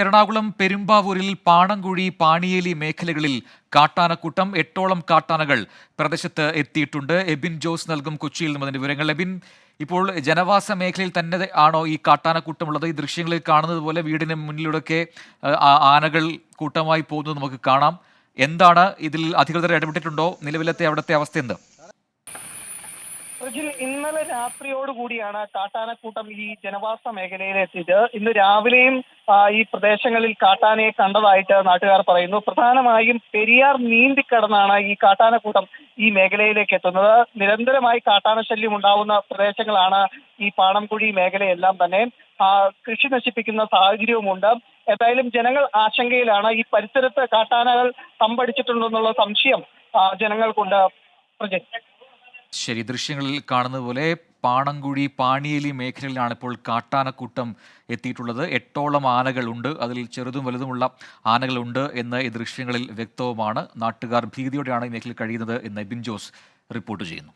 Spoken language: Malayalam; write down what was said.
എറണാകുളം പെരുമ്പാവൂരിൽ പാണങ്കുഴി പാണിയേലി മേഖലകളിൽ കാട്ടാനക്കൂട്ടം 8ഓളം കാട്ടാനകൾ പ്രദേശത്ത് എത്തിയിട്ടുണ്ട്. എബിൻ ജോസ് നൽകും കൊച്ചിയിൽ നിന്നും അതിന്റെ വിവരങ്ങൾ. എബിൻ, ഇപ്പോൾ ജനവാസ മേഖലയിൽ തന്നെ ആണോ ഈ കാട്ടാനക്കൂട്ടമുള്ളത്? ഈ ദൃശ്യങ്ങളിൽ കാണുന്നത് പോലെ വീടിന് മുന്നിലൂടെയൊക്കെ ആനകൾ കൂട്ടമായി പോകുന്നത് നമുക്ക് കാണാം. എന്താണ് ഇതിൽ അധികൃതർ ഇടപെട്ടിട്ടുണ്ടോ? നിലവിലത്തെ അവിടുത്തെ അവസ്ഥ എന്ത്? ഇന്നലെ രാത്രിയോടുകൂടിയാണ് കാട്ടാനക്കൂട്ടം ഈ ജനവാസ മേഖലയിൽ എത്തിയത്. ഇന്ന് രാവിലെയും ഈ പ്രദേശങ്ങളിൽ കാട്ടാനയെ കണ്ടതായിട്ട് നാട്ടുകാർ പറയുന്നു. പ്രധാനമായും പെരിയാർ നീന്തിക്കടന്നാണ് ഈ കാട്ടാനക്കൂട്ടം ഈ മേഖലയിലേക്ക് എത്തുന്നത്. നിരന്തരമായി കാട്ടാന ശല്യം ഉണ്ടാവുന്ന പ്രദേശങ്ങളാണ് ഈ പാണംകുഴി മേഖലയെല്ലാം തന്നെ. കൃഷി നശിപ്പിക്കുന്ന സാഹചര്യവുമുണ്ട്. ഏതായാലും ജനങ്ങൾ ആശങ്കയിലാണ്. ഈ പരിസരത്ത് കാട്ടാനകൾ തമ്പടിച്ചിട്ടുണ്ടെന്നുള്ള സംശയം ജനങ്ങൾക്കുണ്ട്. പ്രജയ്, ശരി, ദൃശ്യങ്ങളിൽ കാണുന്നത് പോലെ പാണങ്കുഴി പാണിയേലി മേഖലയിലാണ് ഇപ്പോൾ കാട്ടാനക്കൂട്ടം എത്തിയിട്ടുള്ളത്. 8ഓളം ആനകളുണ്ട്, അതിൽ ചെറുതും വലുതുമുള്ള ആനകളുണ്ട് എന്ന് ഈ ദൃശ്യങ്ങളിൽ വ്യക്തവുമാണ്. നാട്ടുകാർ ഭീതിയോടെയാണ് ഈ മേഖലയിൽ കഴിയുന്നത് എന്ന് എബിൻ ജോസ് റിപ്പോർട്ട് ചെയ്യുന്നു.